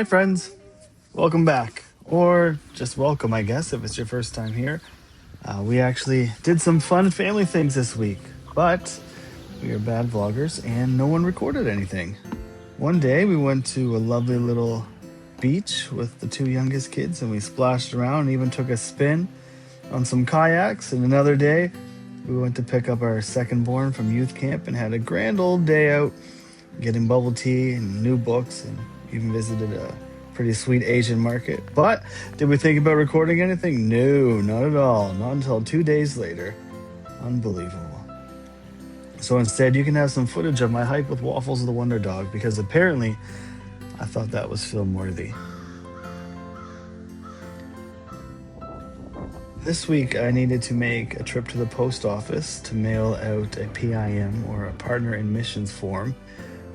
Hi, friends. Welcome back. Or just welcome, I guess, if it's your first time here. We actually did some fun family things this week, but we are bad vloggers and no one recorded anything. One day we went to a lovely little beach with the two youngest kids and we splashed around and even took a spin on some kayaks. And another day we went to pick up our second born from youth camp and had a grand old day out getting bubble tea and new books, and even visited a pretty sweet Asian market. But did we think about recording anything? No, not at all. Not until 2 days later. Unbelievable. So instead, you can have some footage of my hike with Waffles the Wonder Dog, because apparently I thought that was film worthy. This week, I needed to make a trip to the post office to mail out a PIM, or a Partner in Missions form,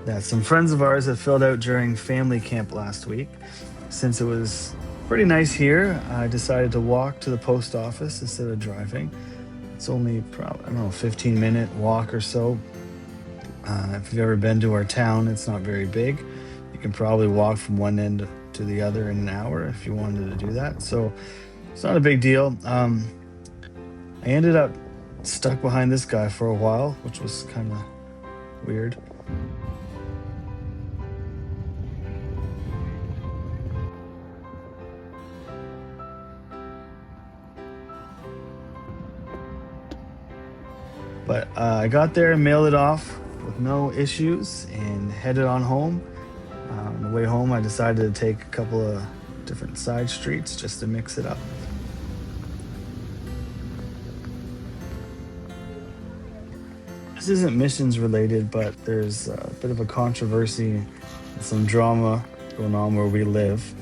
that some friends of ours had filled out during family camp last week. Since it was pretty nice here, I decided to walk to the post office instead of driving. It's only probably, 15-minute walk or so. If you've ever been to our town, it's not very big. You can probably walk from one end to the other in an hour if you wanted to do that. So it's not a big deal. I ended up stuck behind this guy for a while, which was kind of weird. But I got there and mailed it off with no issues and headed on home. On the way home, I decided to take a couple of different side streets just to mix it up. This isn't missions related, but there's a bit of a controversy and some drama going on where we live.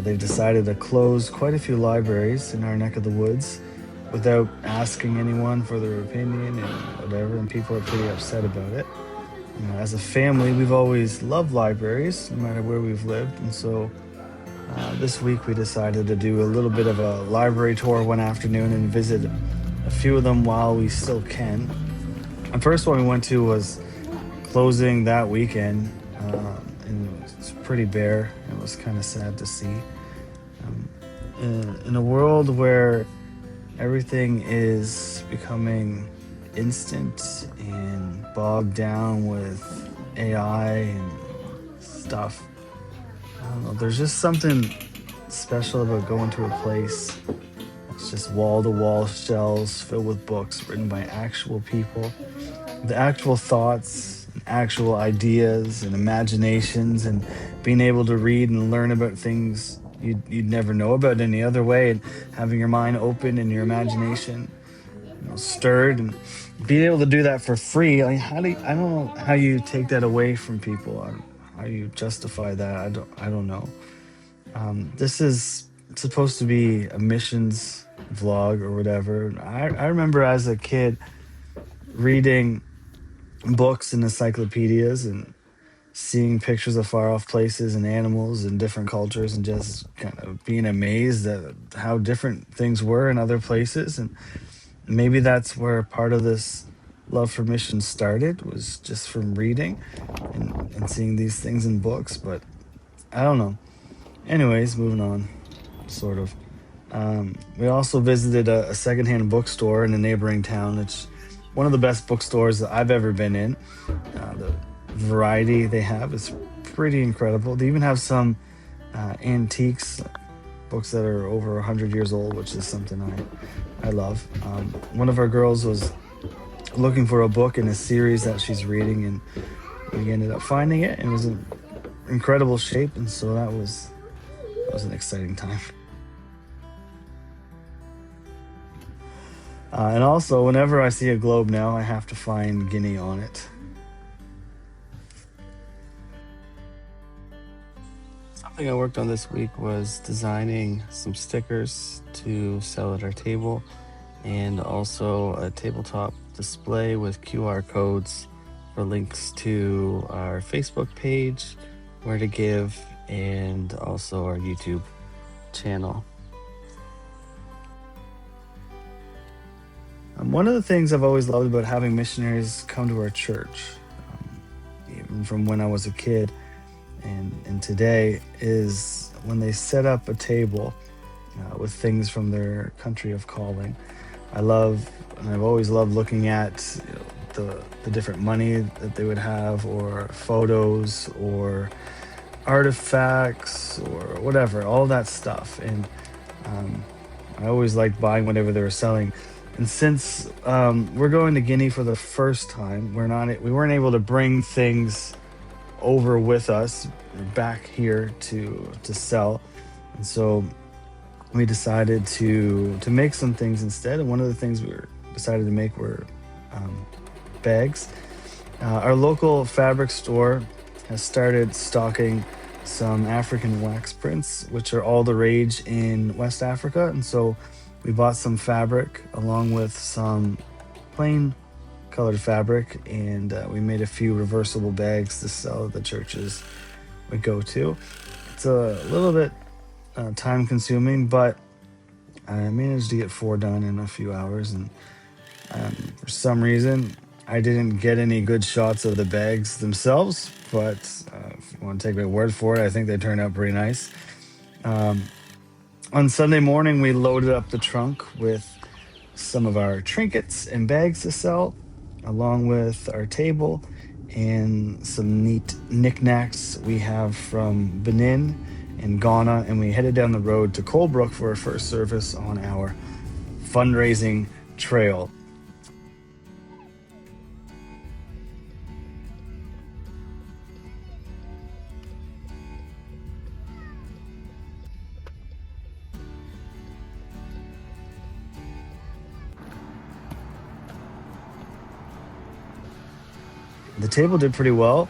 They've decided to close quite a few libraries in our neck of the woods without asking anyone for their opinion and whatever, and people are pretty upset about it. As a family, we've always loved libraries, no matter where we've lived, and so this week we decided to do a little bit of a library tour one afternoon and visit a few of them while we still can. The first one we went to was closing that weekend, and it was pretty bare. It was kind of sad to see. In a world where everything is becoming instant and bogged down with AI and stuff, I don't know, there's just something special about going to a place that's just wall-to-wall shelves filled with books written by actual people, the actual thoughts and actual ideas and imaginations, and being able to read and learn about things you'd never know about any other way, and having your mind open and your imagination stirred, and being able to do that for free. Like, I don't know how you take that away from people. How you justify that? I don't know. This is supposed to be a missions vlog or whatever. I remember as a kid reading books and encyclopedias and seeing pictures of far off places and animals and different cultures, and just kind of being amazed at how different things were in other places. And maybe that's where part of this love for missions started, was just from reading and seeing these things in books. But I don't know. Anyways, moving on, sort of. We also visited a secondhand bookstore in a neighboring town. It's one of the best bookstores that I've ever been in. The variety they have is pretty incredible. They even have some antiques, books that are over 100 years old, which is something I love. One of our girls was looking for a book in a series that she's reading, and we ended up finding it, and it was in incredible shape, and so that was an exciting time. And also, whenever I see a globe now, I have to find Guinea on it. Something I worked on this week was designing some stickers to sell at our table, and also a tabletop display with QR codes for links to our Facebook page, Where to Give, and also our YouTube channel. One of the things I've always loved about having missionaries come to our church, even from when I was a kid, And today is when they set up a table with things from their country of calling. I love, and I've always loved looking at the different money that they would have, or photos, or artifacts, or whatever, all that stuff. And um, I always liked buying whatever they were selling. And since we're going to Guinea for the first time, we weren't able to bring things over with us back here to sell, and so we decided to make some things instead. And one of the things decided to make were bags. Our local fabric store has started stocking some African wax prints, which are all the rage in West Africa. And so we bought some fabric along with some plain colored fabric, and we made a few reversible bags to sell at the churches we go to. It's a little bit time consuming, but I managed to get 4 done in a few hours. And for some reason, I didn't get any good shots of the bags themselves, but if you want to take my word for it, I think they turned out pretty nice. On Sunday morning, we loaded up the trunk with some of our trinkets and bags to sell, along with our table and some neat knickknacks we have from Benin and Ghana. And we headed down the road to Coldbrook for our first service on our Fundraising Trail. The table did pretty well.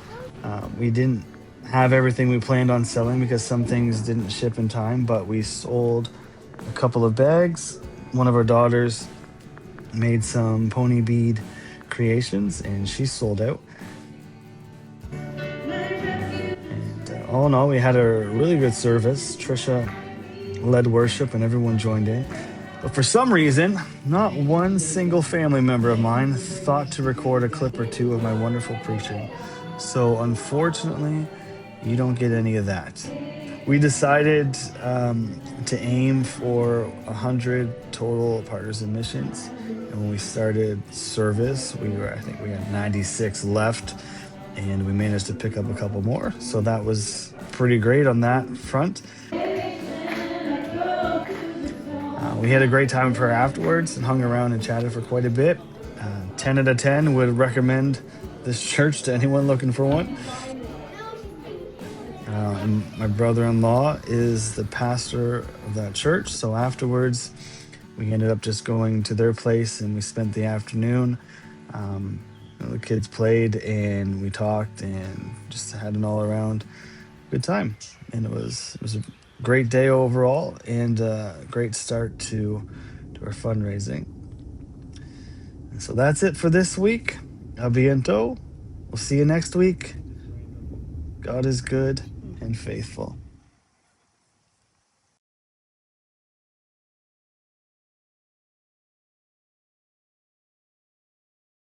We didn't have everything we planned on selling because some things didn't ship in time, but we sold a couple of bags. One of our daughters made some pony bead creations, and she sold out. And all in all, we had a really good service. Trisha led worship, and everyone joined in. But for some reason, not one single family member of mine thought to record a clip or two of my wonderful preaching. So unfortunately, you don't get any of that. We decided to aim for 100 total partners in missions. And when we started service, I think we had 96 left, and we managed to pick up a couple more. So that was pretty great on that front. We had a great time for afterwards and hung around and chatted for quite a bit. 10 out of 10 would recommend this church to anyone looking for one. And my brother-in-law is the pastor of that church. So afterwards, we ended up just going to their place, and we spent the afternoon. The kids played, and we talked, and just had an all-around good time. And it was a great day overall, and a great start to our fundraising. And so that's it for this week. A biento. We'll see you next week. God is good and faithful.